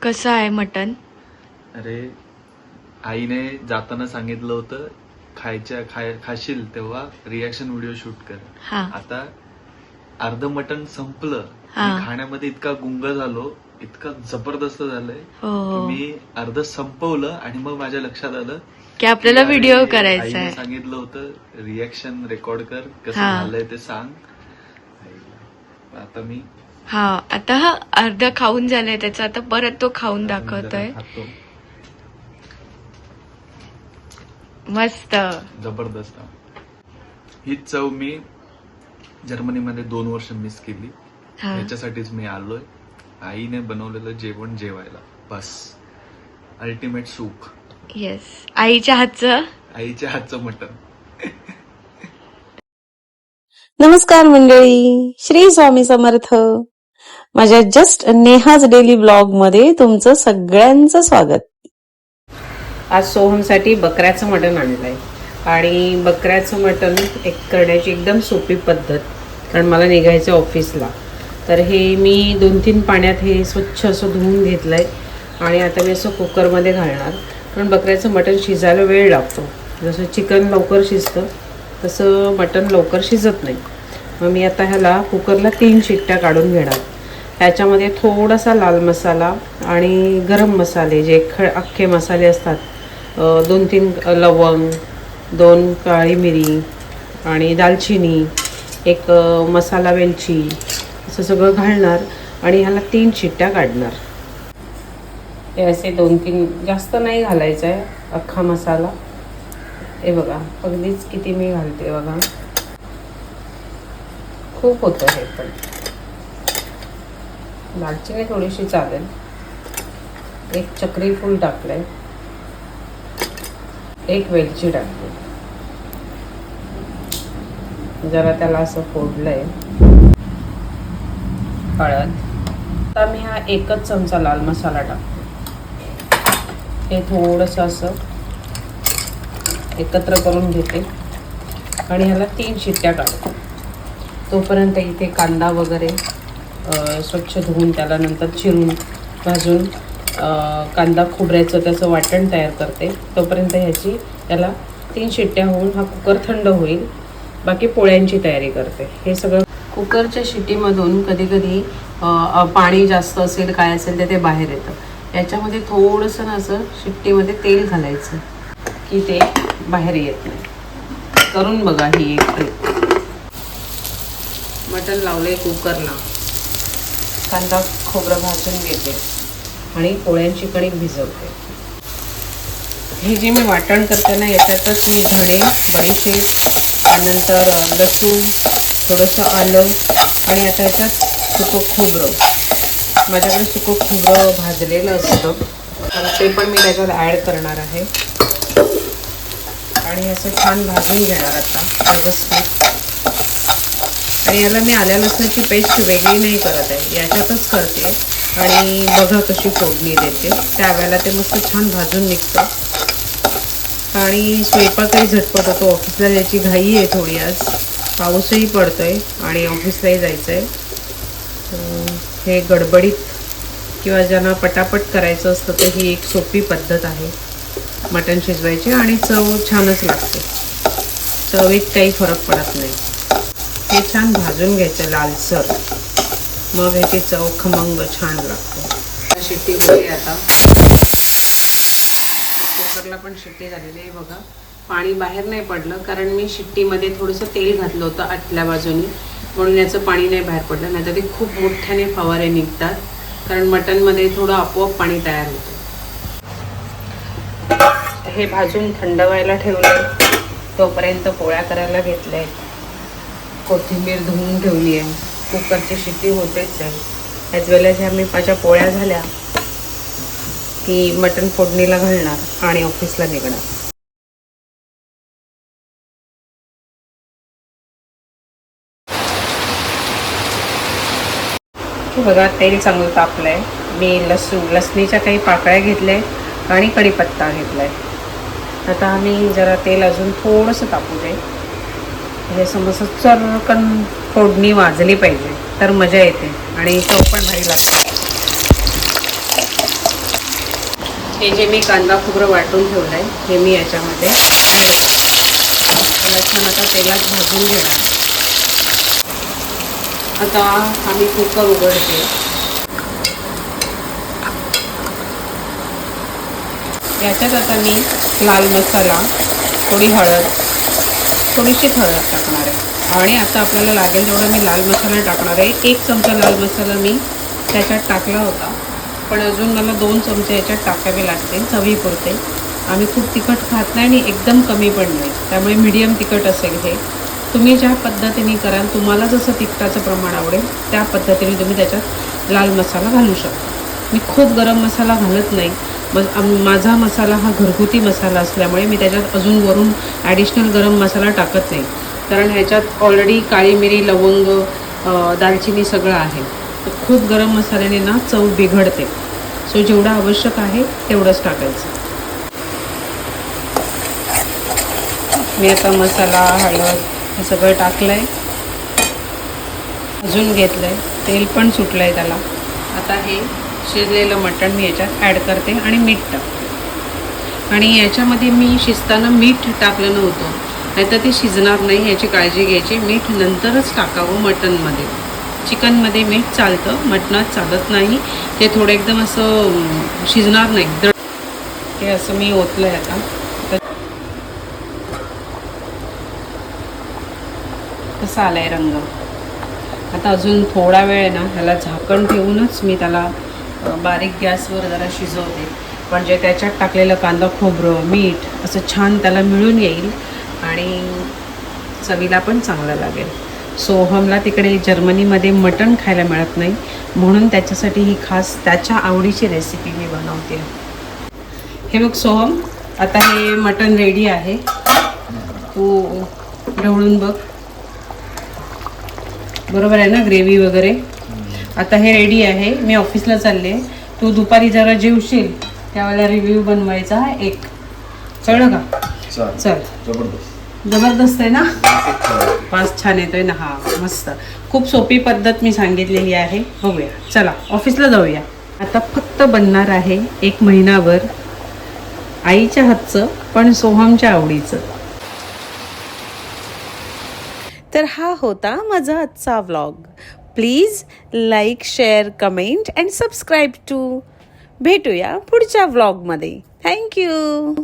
कसं आहे मटण? अरे आईने जाताना सांगितलं होतं खाशील तेव्हा रिॲक्शन व्हिडिओ शूट कर. हा आता अर्ध मटण संपलं. हा. मी खाण्यामध्ये इतका गुंग झालो, इतका जबरदस्त झालंय हो की मी अर्ध संपवलं आणि मग माझ्या लक्षात आलं की आपल्याला अरे, व्हिडिओ करायचा आईने आहे. सांगितलं होतं रिॲक्शन रेकॉर्ड कर, कसं हा. झालंय ते सांग. आता मी हा आता हा अर्धा खाऊन झालाय त्याचा, आता परत तो खाऊन दाखवतोय. खातो. मस्त. जबरदस्त. ही चव मी जर्मनीमध्ये 2 वर्ष मिस केली. हा याच्यासाठीच मी आलोय. आईने बनवलेलं जेवण जेवायला, बस अल्टिमेट सुख. येस, आईच्या हातचं. आईच्या हातचं मटण. नमस्कार मंडळी, श्री स्वामी समर्थ. माझ्या जस्ट नेहाज डेली ब्लॉग मध्ये तुमचं सगळ्यांचं स्वागत. आज सोहमसाठी बकऱ्याचं मटण आणलंय आणि बकऱ्याचं मटण करण्याची एकदम सोपी पद्धत, कारण मला निघायचं ऑफिसला. तर हे मी 2-3 पाण्यात हे स्वच्छ असं धुवून घेतलंय आणि आता मी असं कुकरमध्ये घालणार. पण बकऱ्याचं मटण शिजायला वेळ लागतो. जसं चिकन लवकर शिजतं तसं मटण लवकर शिजत नाही. मग मी आता ह्याला कुकरला 3 शिट्ट्या काढून घेणार. ह्याच्यामध्ये थोडासा लाल मसाला आणि गरम मसाले, जे अख्खे मसाले असतात, 2-3 लवंग, 2 काळी मिरी आणि दालचिनी, 1 मसाला वेलची, असं सगळं घालणार आणि ह्याला 3 शिट्ट्या काढणार. हे असे 2-3, जास्त नाही घालायचं आहे अख्खा मसाला. हे बघा अगदीच किती मी घालते बघा, खूप होतं हे. पण दालचिनी थोडीशी चालेल. 1 चक्री फूल टाकलंय, 1 वेलची टाकली, जरा त्याला असं फोडलंय. हळद. आता मी हा 1च चमचा लाल मसाला टाकते. हे थोडंसं असं एकत्र करून घेते आणि ह्याला 3 शिट्ट्या काढते. तोपर्यंत इथे कांदा वगैरे स्वच्छ धुवून त्याला नंतर चिरून भाजून कांदा खोबऱ्याचं त्याचं वाटण तयार करते. तोपर्यंत याला 3 शिट्ट्या होऊन हा कुकर थंड होईल. बाकी पोळ्यांची तयारी करते. हे सगळं कुकरच्या शिट्टीमधून कधी कधी पाणी जास्त असेल काय असेल ते बाहेर येतं. याच्यामध्ये थोडंसं ना असं शिट्टीमध्ये तेल घालायचं की ते बाहेर येत नाही. करून बघा ही एक ट्रिक. मटण लावलंय कुकरला, कांदा खोबरं भाजून घेते आणि पोळ्यांची कणिक भिजवते. हे जे मी वाटण करते ना, याच्यातच मी धणे, बडीशेप, त्यानंतर लसूण, थोडंसं आलं आणि आता याच्यात सुकं खोबरं. माझ्याकडे सुकं खोबरं भाजलेलं असतं, तर ते पण मी त्याच्यात ॲड करणार आहे आणि असं छान भाजून घेणार आता व्यवस्थित. आणि याला मी आल्या लसणाची पेस्ट वेगळी नाही करत आहे, याच्यातच करते आणि बघा कशी फोडणी देते. त्यावेळेला ते मस्त छान भाजून निघतं आणि स्वयंपाकही झटपट होतो. ऑफिसला जायची घाई आहे थोडी, आज पाऊसही पडतोय आणि ऑफिसलाही जायचं आहे. हे गडबडीत किंवा ज्यांना पटापट करायचं असतं तर ही एक सोपी पद्धत आहे मटण शिजवायची आणि चव छानच लागते. चवीत काही फरक पडत नाही. हे छान भाजून घ्यायचं लालसर, मग ह्याची चव खमंग छान लागते. शिट्टी होते आता. कुकरला पण शिट्टी झालेली आहे बघा. पाणी बाहेर नाही पडलं कारण मी शिट्टीमध्ये थोडंसं तेल घातलं होतं आतल्या बाजूनी, म्हणून याचं पाणी नाही बाहेर पडलं. नाही तर ते खूप मोठ्याने फवारे निघतात, कारण मटणमध्ये थोडं आपोआप पाणी तयार होतं. हे भाजून थंड व्हायला ठेवलं. तोपर्यंत पोळ्या करायला घेतल्या आहेत. कोथिंबीर धुवून ठेवली आहे. कुकरची शिट्टी होतेच आहे. त्याच वेळेला ज्या मी माझ्या पोळ्या झाल्या की मटण फोडणीला घालणार आणि ऑफिसला निघणार. बघा तेल चांगलं तापलंय. मी लसणीच्या काही पाकळ्या घेतल्या आणि कढीपत्ता घेतलाय. आता आम्ही जरा तेल अजून थोडंसं तापू दे. हे समोसा चरकन फोडणी वाजली पाहिजे तर मजा येते आणि चव पण भारी लागते. हे जे मी कांदा खोबरं वाटून ठेवलं आहे हे मी याच्यामध्ये त्याला छान आता तेलात भाजून घेणार. आता आम्ही कुकर उघडते. याच्यात आता मी लाल मसाला, थोडी हळद, थोडीशी हळद टाकणार आहे आणि आता आपल्याला लागेल तेवढा मी लाल मसाला टाकणार आहे. 1 चमचा लाल मसाला मी त्याच्यात टाकला होता, पण अजून मला 2 चमचे याच्यात टाकावे लागतील चवीपुरते. आम्ही खूप तिखट खात नाही आणि एकदम कमी पण नाही, त्यामुळे मीडियम तिखट असेल हे. तुम्ही ज्या पद्धतीने कराल, तुम्हाला जसं तिखटाचं प्रमाण आवडेल त्या पद्धतीने तुम्ही त्याच्यात लाल मसाला घालू शकता. मी खूप गरम मसाला घालत नाही. माझा मसाला हा घरगुती मसाला असल्यामुळे मी त्याच्यात अजून वरून ॲडिशनल गरम मसाला टाकत नाही, कारण ह्याच्यात ऑलरेडी काळी मिरी, लवंग, दालचिनी सगळं आहे. तर खूप गरम मसाल्याने ना चव बिघडते. सो जेवढं आवश्यक आहे तेवढंच टाकायचं. मी आता मसाला, हळद हे सगळं टाकलं आहे, अजून घेतलं आहे, तेल पण सुटलं आहे त्याला. आता हे शिजलेलं मटण मी याच्यात ॲड करते आणि मीठ टाकते. आणि याच्यामध्ये मी शिजताना मीठ टाकलं नव्हतं, नाहीतर ते शिजणार नाही, याची काळजी घ्यायची. मीठ नंतरच टाकावं मटणमध्ये. चिकनमध्ये मीठ चालतं, मटणात चालत नाही. ते थोडं एकदम असं शिजणार नाही. हे असं मी ओतलं आहे आता. कसा आला आहे रंग. आता अजून थोडा वेळ ना ह्याला झाकण ठेवूनच मी त्याला बारीक गॅसवर जरा शिजवते, म्हणजे त्याच्यात टाकलेलं कांदा खोबरं, मीठ असं छान त्याला मिळून येईल आणि चवीला पण चांगलं लागेल. सोहमला तिकडे जर्मनीमध्ये मटण खायला मिळत नाही, म्हणून त्याच्यासाठी ही खास त्याच्या आवडीची रेसिपी मी बनवते. हे बघ सोहम, आता हे मटण रेडी आहे. तू ढवळून बघ, बरोबर आहे ना, ग्रेव्ही वगैरे. आता हे रेडी आहे. मी ऑफिसला चालले. तू दुपारी जरा जेवशील त्यावेळेला रिव्ह्यू बनवायचा एक. कळलं का? चल. जबरदस्त आहे ना, फास्ट छान येतोय ना. हा मस्त, खूप सोपी पद्धत मी सांगितलेली आहे. बघूया, चला ऑफिसला जाऊया. आता फक्त बनणार आहे 1 महिनाभर आईच्या हातचं, पण सोहमच्या आवडीचं. तर हा होता माझा आजचा vlog. Please like, share, comment and subscribe to. भेटूया पुढच्या व्लॉगमध्ये. थँक्यू.